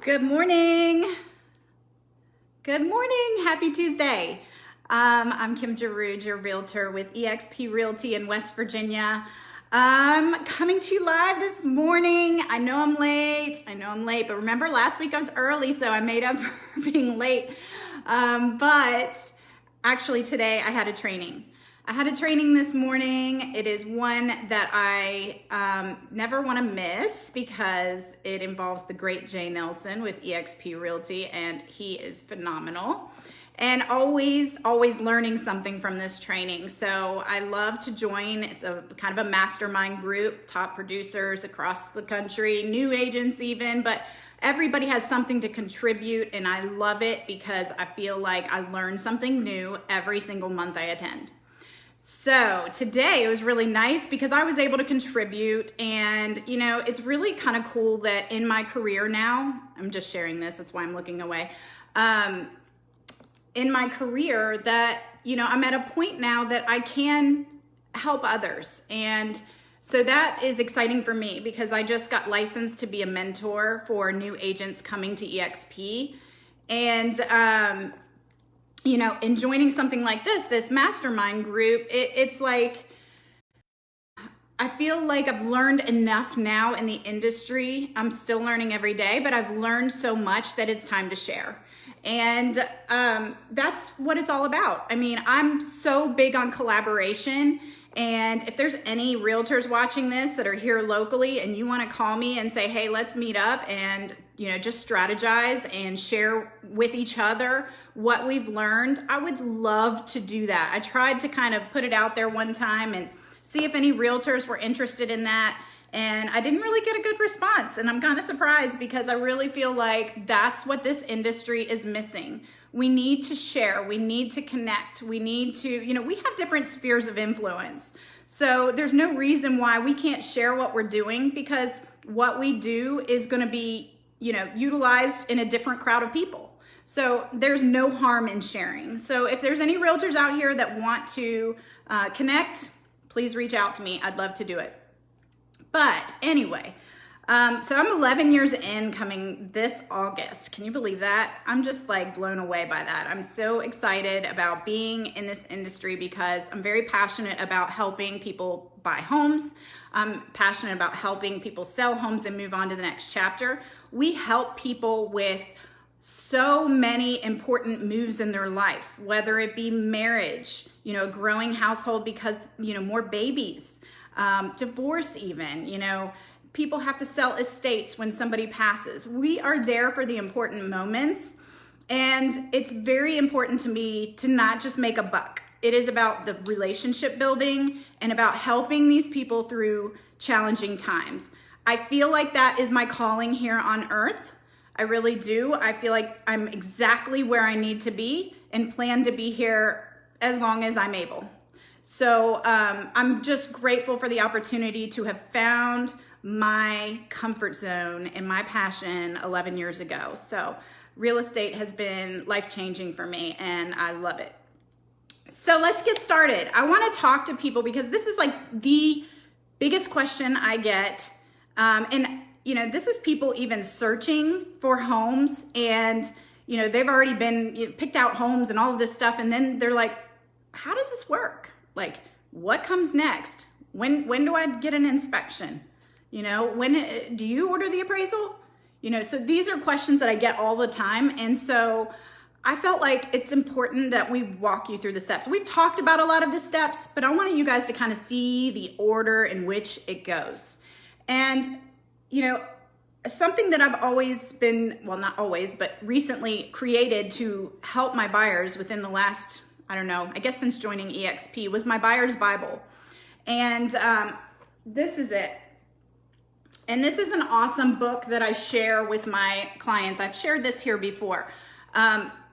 Good morning. Good morning. Happy Tuesday. I'm Kim Jaroud, your realtor with eXp Realty in West Virginia. Coming to you live this morning. I know I'm late, but remember last week I was early, so I made up for being late. But actually today I had a training. I had a training this morning. It is one that I never want to miss because it involves the great Jay Nelson with eXp Realty, and he is phenomenal. And always learning something from this training. So I love to join. It's a kind of a mastermind group, top producers across the country, new agents even, but everybody has something to contribute, and I love it because I feel like I learn something new every single month I attend. So today it was really nice because I was able to contribute, and it's really kind of cool that in my career now, I'm just sharing this, that's why I'm looking away. In my career that, I'm at a point now that I can help others. And so that is exciting for me because I just got licensed to be a mentor for new agents coming to eXp. And, in joining something like this mastermind group, it's like, I feel like I've learned enough now in the industry. I'm still learning every day, but I've learned so much that it's time to share. And that's what it's all about. I mean, I'm so big on collaboration. And if there's any realtors watching this that are here locally and you want to call me and say, hey, let's meet up and, just strategize and share with each other what we've learned, I would love to do that. I tried to kind of put it out there one time and see if any realtors were interested in that. And I didn't really get a good response. And I'm kind of surprised because I really feel like that's what this industry is missing. We need to share, we need to connect, we need to, we have different spheres of influence. So there's no reason why we can't share what we're doing, because what we do is going to be, utilized in a different crowd of people. So there's no harm in sharing. So if there's any realtors out here that want to connect, please reach out to me. I'd love to do it. But anyway, so I'm 11 years in coming this August. Can you believe that? I'm just like blown away by that. I'm so excited about being in this industry because I'm very passionate about helping people buy homes. I'm passionate about helping people sell homes and move on to the next chapter. We help people with so many important moves in their life, whether it be marriage, a growing household because, more babies, divorce even, people have to sell estates when somebody passes. We are there for the important moments. And it's very important to me to not just make a buck. It is about the relationship building and about helping these people through challenging times. I feel like that is my calling here on earth. I really do. I feel like I'm exactly where I need to be and plan to be here as long as I'm able. So I'm just grateful for the opportunity to have found my comfort zone and my passion 11 years ago. So real estate has been life-changing for me, and I love it. So let's get started. I want to talk to people because this is like the biggest question I get. This is people even searching for homes, and, they've already been picked out homes and all of this stuff. And then they're like, how does this work? Like, what comes next? When do I get an inspection? When do you order the appraisal? So these are questions that I get all the time. And so I felt like it's important that we walk you through the steps. We've talked about a lot of the steps, but I want you guys to kind of see the order in which it goes. And, something that I've always been, well, not always, but recently created to help my buyers within the last, I guess since joining eXp, was my buyer's Bible. And this is it. And this is an awesome book that I share with my clients. I've shared this here before.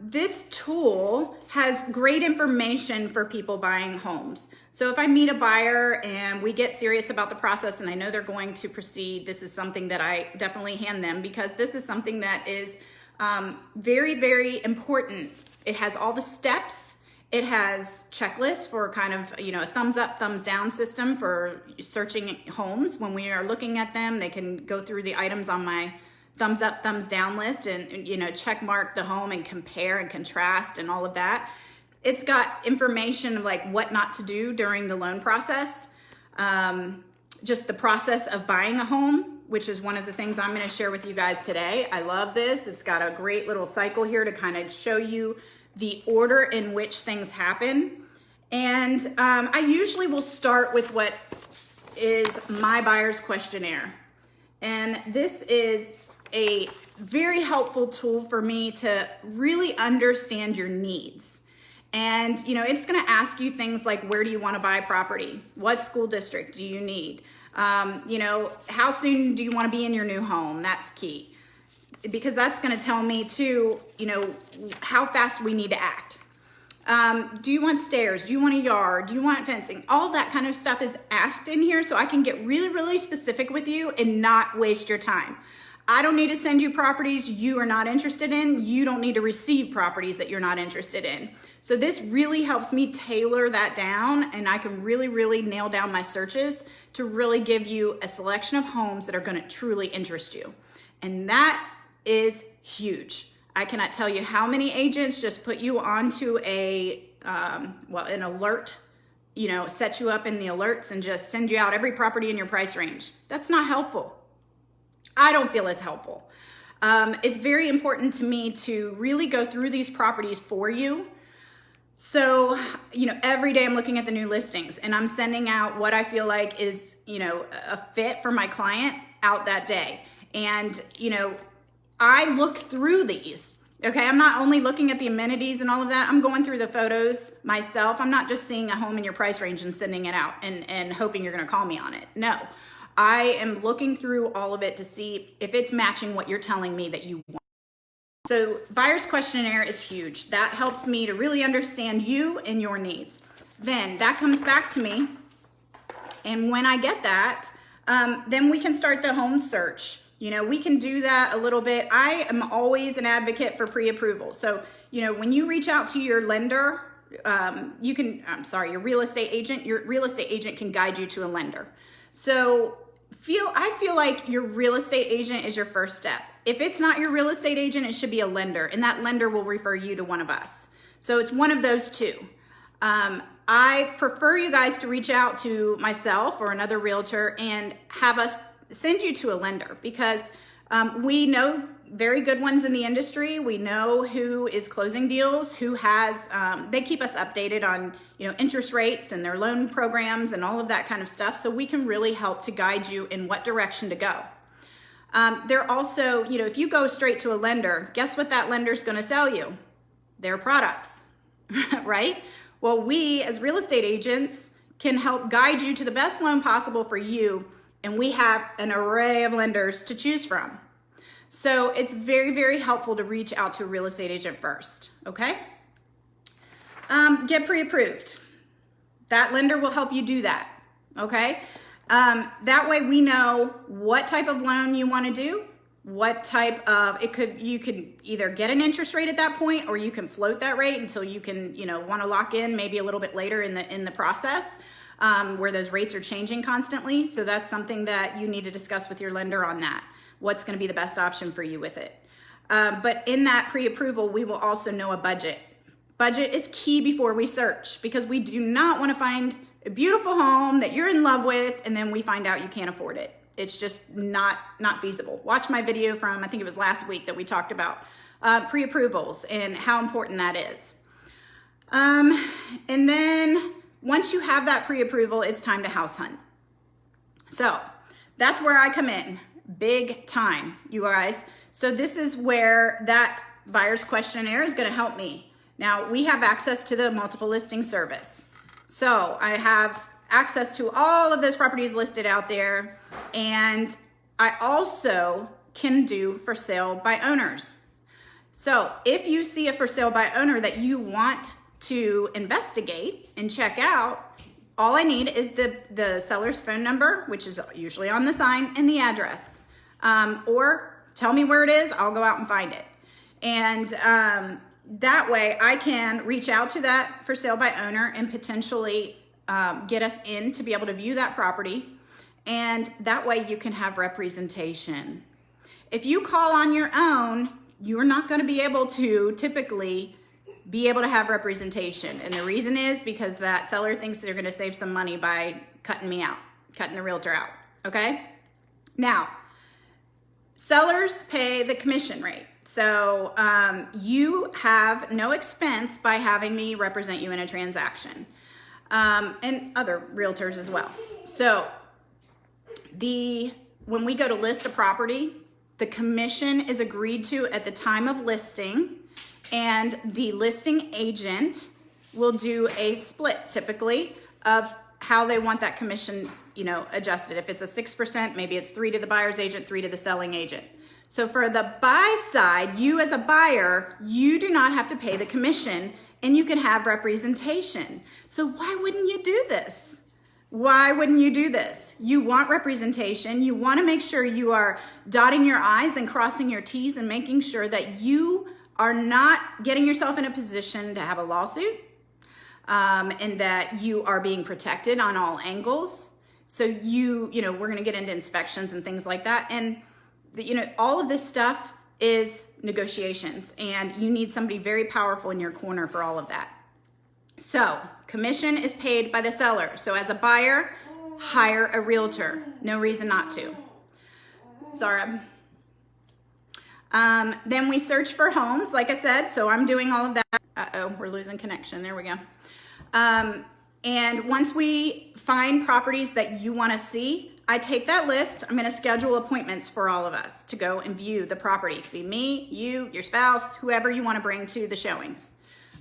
This tool has great information for people buying homes. So if I meet a buyer and we get serious about the process and I know they're going to proceed, this is something that I definitely hand them because this is something that is very, very important. It has all the steps. It has checklists for kind of, a thumbs up, thumbs down system for searching homes. When we are looking at them, they can go through the items on my thumbs up, thumbs down list and, you know, check mark the home and compare and contrast and all of that. It's got information of like what not to do during the loan process. Just the process of buying a home, which is one of the things I'm going to share with you guys today. I love this. It's got a great little cycle here to kind of show you the order in which things happen. And I usually will start with what is my buyer's questionnaire. And this is a very helpful tool for me to really understand your needs. And, you know, it's going to ask you things like, where do you want to buy property? What school district do you need? You know, how soon do you want to be in your new home? That's key, because that's going to tell me too, you know, how fast we need to act. Do you want stairs? Do you want a yard? Do you want fencing? All that kind of stuff is asked in here so I can get really, really specific with you and not waste your time. I don't need to send you properties you are not interested in. You don't need to receive properties that you're not interested in. So this really helps me tailor that down, and I can really, really nail down my searches to really give you a selection of homes that are going to truly interest you. And that is huge. I cannot tell you how many agents just put you onto an alert, you know, set you up in the alerts and just send you out every property in your price range. That's not helpful. I don't feel as helpful. It's very important to me to really go through these properties for you. So, you know, every day I'm looking at the new listings and I'm sending out what I feel like is, you know, a fit for my client out that day. And, you know, I look through these, okay? I'm not only looking at the amenities and all of that, I'm going through the photos myself. I'm not just seeing a home in your price range and sending it out and hoping you're gonna call me on it. No, I am looking through all of it to see if it's matching what you're telling me that you want. So buyer's questionnaire is huge. That helps me to really understand you and your needs. Then that comes back to me. And when I get that, then we can start the home search. You know, we can do that a little bit. I am always an advocate for pre-approval. So, you know, when you reach out to your lender, your real estate agent can guide you to a lender. So I feel like your real estate agent is your first step. If it's not your real estate agent, it should be a lender, and that lender will refer you to one of us. So it's one of those two. I prefer you guys to reach out to myself or another realtor and have us send you to a lender, because we know very good ones in the industry. We know who is closing deals, who has, they keep us updated on, you know, interest rates and their loan programs and all of that kind of stuff. So we can really help to guide you in what direction to go. They're also, you know, if you go straight to a lender, guess what that lender's going to sell you? Their products, right? Well, we as real estate agents can help guide you to the best loan possible for you. And we have an array of lenders to choose from. So it's very, very helpful to reach out to a real estate agent first, okay? Get pre-approved. That lender will help you do that, okay? That way we know what type of loan you want to do, what type of, you could either get an interest rate at that point, or you can float that rate until you can, you know, want to lock in maybe a little bit later in the process. Where those rates are changing constantly. So that's something that you need to discuss with your lender on that. What's going to be the best option for you with it. But in that pre-approval, we will also know a budget. Budget is key before we search, because we do not want to find a beautiful home that you're in love with and then we find out you can't afford it. It's just not feasible. Watch my video from, I think it was last week, that we talked about pre-approvals and how important that is. And then once you have that pre-approval, it's time to house hunt. So that's where I come in, big time, you guys. So this is where that buyer's questionnaire is going to help me. Now, we have access to the multiple listing service. So I have access to all of those properties listed out there. And I also can do for sale by owners. So if you see a for sale by owner that you want to investigate and check out, all I need is the seller's phone number, which is usually on the sign, and the address. Or tell me where it is, I'll go out and find it. And that way I can reach out to that for sale by owner and potentially get us in to be able to view that property. And that way you can have representation. If you call on your own, you're not going to be able to typically be able to have representation. And the reason is because that seller thinks they're going to save some money by cutting me out, cutting the realtor out. Okay? Now, sellers pay the commission rate. So you have no expense by having me represent you in a transaction, and other realtors as well. So when we go to list a property, the commission is agreed to at the time of listing, and the listing agent will do a split typically of how they want that commission, adjusted. If it's a 6%, maybe it's 3 to the buyer's agent, 3 to the selling agent. So for the buy side, you as a buyer, you do not have to pay the commission and you can have representation. So why wouldn't you do this? Why wouldn't you do this? You want representation. You want to make sure you are dotting your I's and crossing your T's and making sure that you are not getting yourself in a position to have a lawsuit, and that you are being protected on all angles. So we're going to get into inspections and things like that. And all of this stuff is negotiations, and you need somebody very powerful in your corner for all of that. So commission is paid by the seller. So as a buyer, hire a realtor. No reason not to. Sorry. Then we search for homes, like I said. So I'm doing all of that. Uh-oh, we're losing connection. There we go. And once we find properties that you want to see, I take that list. I'm going to schedule appointments for all of us to go and view the property. It could be me, you, your spouse, whoever you want to bring to the showings.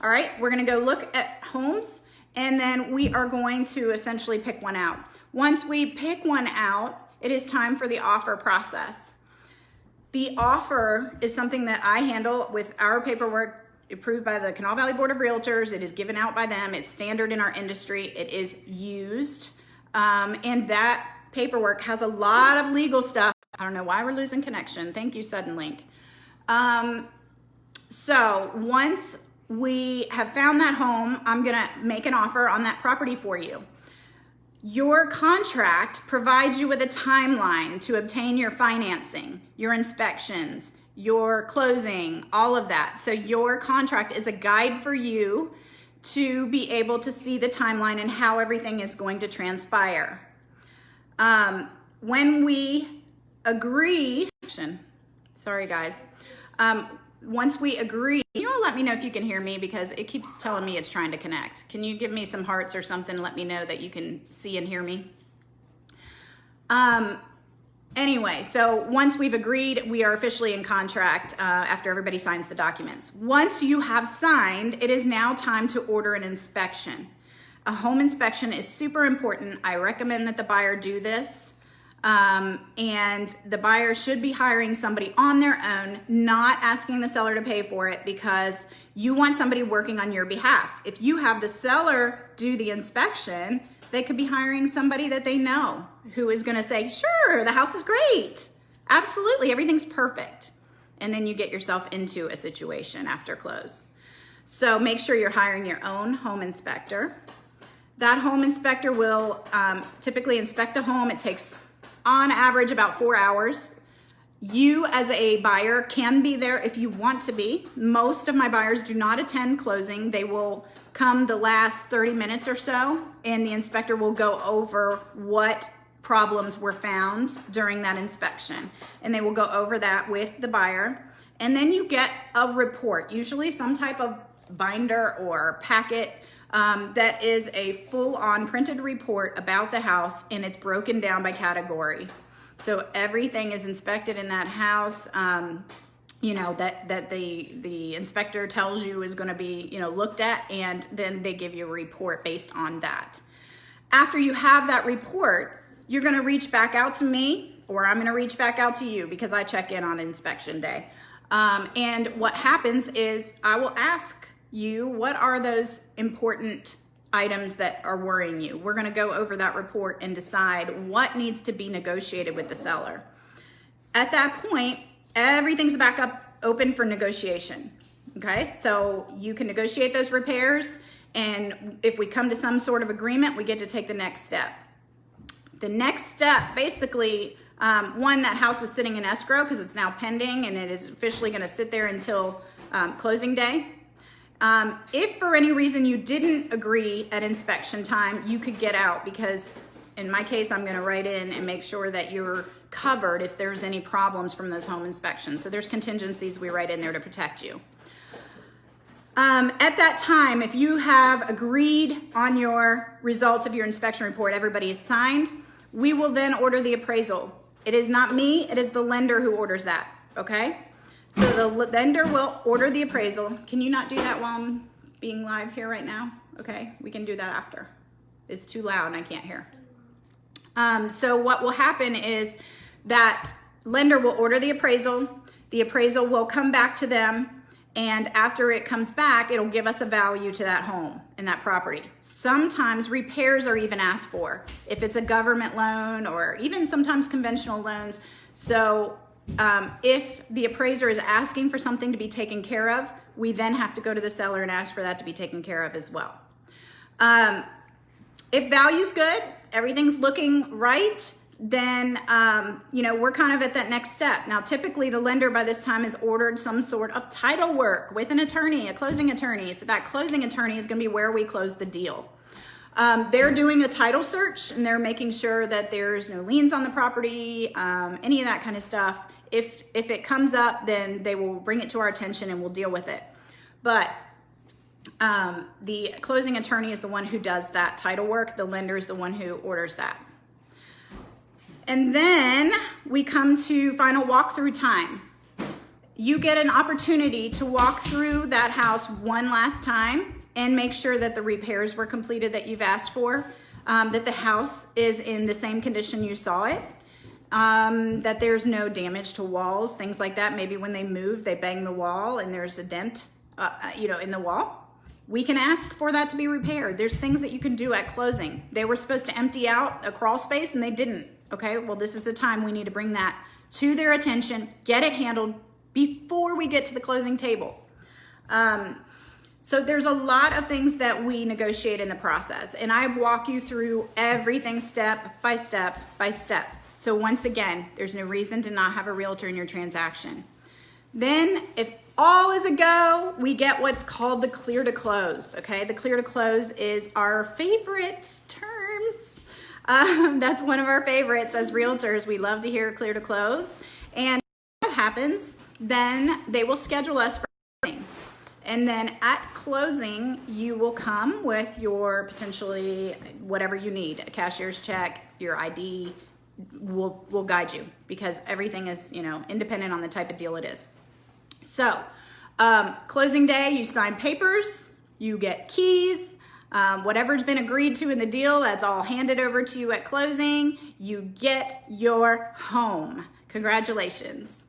All right, we're going to go look at homes, and then we are going to essentially pick one out. Once we pick one out, it is time for the offer process. The offer is something that I handle with our paperwork approved by the Kanawha Valley Board of Realtors. It is given out by them. It's standard in our industry. It is used, and that paperwork has a lot of legal stuff. I don't know why we're losing connection. Thank you, Suddenlink. So once we have found that home, I'm gonna make an offer on that property for you. Your contract provides you with a timeline to obtain your financing, your inspections, your closing, all of that. So your contract is a guide for you to be able to see the timeline and how everything is going to transpire. When we agree, sorry guys, once we agree, you all let me know if you can hear me because it keeps telling me it's trying to connect. Can you give me some hearts or something? Let me know that you can see and hear me. Anyway, so once we've agreed, we are officially in contract after everybody signs the documents. Once you have signed, it is now time to order an inspection. A home inspection is super important. I recommend that the buyer do this. And the buyer should be hiring somebody on their own, not asking the seller to pay for it, because you want somebody working on your behalf. If you have the seller do the inspection, they could be hiring somebody that they know who is going to say, sure, the house is great. Absolutely, everything's perfect. And then you get yourself into a situation after close. So make sure you're hiring your own home inspector. That home inspector will typically inspect the home. It takes on average about 4 hours. You as a buyer can be there if you want to be. Most of my buyers do not attend closing. They will come the last 30 minutes or so, and the inspector will go over what problems were found during that inspection. And they will go over that with the buyer. And then you get a report, usually some type of binder or packet that is a full-on printed report about the house, and it's broken down by category. So everything is inspected in that house, that the inspector tells you is going to be, looked at, and then they give you a report based on that. After you have that report, you're going to reach back out to me, or I'm going to reach back out to you because I check in on inspection day. And what happens is I will ask you, what are those important items that are worrying you? We're going to go over that report and decide what needs to be negotiated with the seller. At that point, everything's back up open for negotiation. Okay, so you can negotiate those repairs, and if we come to some sort of agreement, we get to take the next step. The next step basically One, that house is sitting in escrow because it's now pending and it is officially going to sit there until closing day. If for any reason you didn't agree at inspection time, you could get out, because in my case, I'm going to write in and make sure that you're covered if there's any problems from those home inspections. So there's contingencies we write in there to protect you. At that time, if you have agreed on your results of your inspection report, everybody is signed, we will then order the appraisal. It is not me, it is the lender who orders that, okay? So the lender will order the appraisal. Can you not do that while I'm being live here right now? Okay, we can do that after. It's too loud and I can't hear. So what will happen is that lender will order the appraisal will come back to them, and after it comes back, it'll give us a value to that home and that property. Sometimes repairs are even asked for, if it's a government loan or even sometimes conventional loans. So if the appraiser is asking for something to be taken care of, we then have to go to the seller and ask for that to be taken care of as well. If value's good, everything's looking right, then we're kind of at that next step. Now, typically the lender by this time has ordered some sort of title work with an attorney, a closing attorney. So that closing attorney is going to be where we close the deal. They're doing a title search and they're making sure that there's no liens on the property, any of that kind of stuff. If it comes up, then they will bring it to our attention and we'll deal with it. But the closing attorney is the one who does that title work. The lender is the one who orders that. And then we come to final walkthrough time. You get an opportunity to walk through that house one last time and make sure that the repairs were completed that you've asked for, that the house is in the same condition you saw it, that there's no damage to walls, things like that. Maybe when they moved, they banged the wall and there's a dent, in the wall. We can ask for that to be repaired. There's things that you can do at closing. They were supposed to empty out a crawl space and they didn't. Okay, well, this is the time we need to bring that to their attention, get it handled before we get to the closing table. So there's a lot of things that we negotiate in the process, and I walk you through everything step by step by step. So once again, there's no reason to not have a realtor in your transaction. Then if all is a go, we get what's called the clear to close, okay? The clear to close is our favorite terms. That's one of our favorites as realtors. We love to hear clear to close. And if that happens, then they will schedule us for closing. And then at closing, you will come with your potentially whatever you need, a cashier's check, your ID. We'll guide you because everything is, independent on the type of deal it is. So closing day, you sign papers, you get keys. Whatever's been agreed to in the deal, that's all handed over to you at closing. You get your home. Congratulations.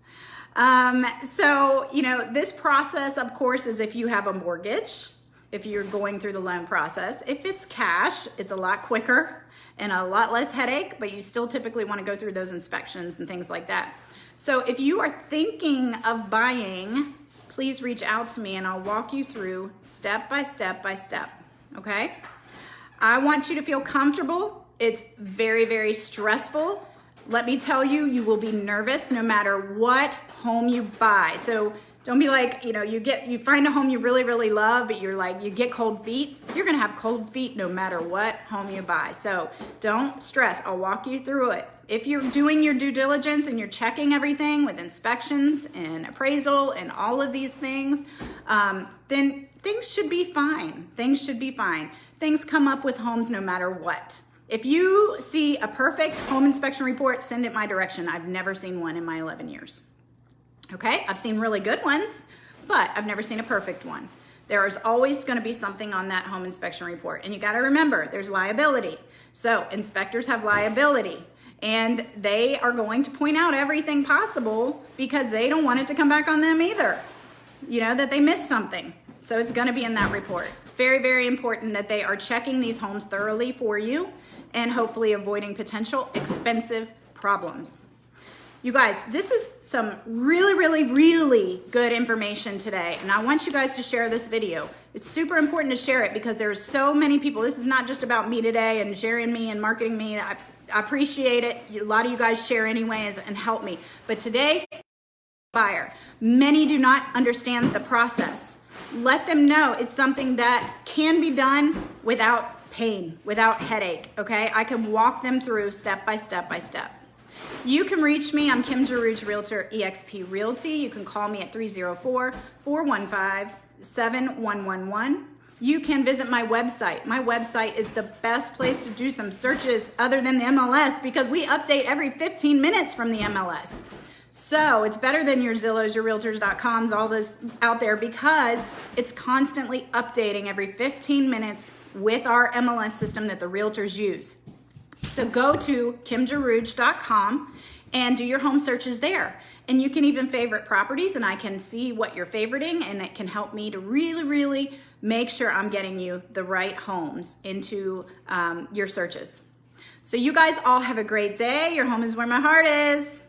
So, this process, of course, is if you have a mortgage, if you're going through the loan process. If it's cash, it's a lot quicker and a lot less headache, but you still typically want to go through those inspections and things like that. So if you are thinking of buying, please reach out to me and I'll walk you through step by step by step. Okay? I want you to feel comfortable. It's very, very stressful. Let me tell you, you will be nervous no matter what home you buy. So don't be like, you find a home you really, really love, but you get cold feet. You're gonna have cold feet no matter what home you buy. So don't stress, I'll walk you through it. If you're doing your due diligence and you're checking everything with inspections and appraisal and all of these things, then things should be fine. Things should be fine. Things come up with homes no matter what. If you see a perfect home inspection report, send it my direction. I've never seen one in my 11 years. Okay, I've seen really good ones, but I've never seen a perfect one. There is always going to be something on that home inspection report. And you got to remember, there's liability. So inspectors have liability. And they are going to point out everything possible because they don't want it to come back on them either, that they missed something. So it's going to be in that report. It's very, very important that they are checking these homes thoroughly for you and hopefully avoiding potential expensive problems. You guys, this is some really, really, really good information today. And I want you guys to share this video. It's super important to share it because there's so many people. This is not just about me today and sharing me and marketing me. I appreciate it. A lot of you guys share anyways and help me. But today, buyer, many do not understand the process. Let them know it's something that can be done without pain, without headache, okay? I can walk them through step by step by step. You can reach me. I'm Kim Jarouge, Realtor, eXp Realty. You can call me at 304-415-7111. You can visit my website. My website is the best place to do some searches other than the MLS because we update every 15 minutes from the MLS. So it's better than your Zillows, your Realtors.coms, all this out there because it's constantly updating every 15 minutes with our MLS system that the realtors use. So go to kimjarouge.com and do your home searches there. And you can even favorite properties and I can see what you're favoriting and it can help me to really make sure I'm getting you the right homes into your searches. So you guys all have a great day. Your home is where my heart is.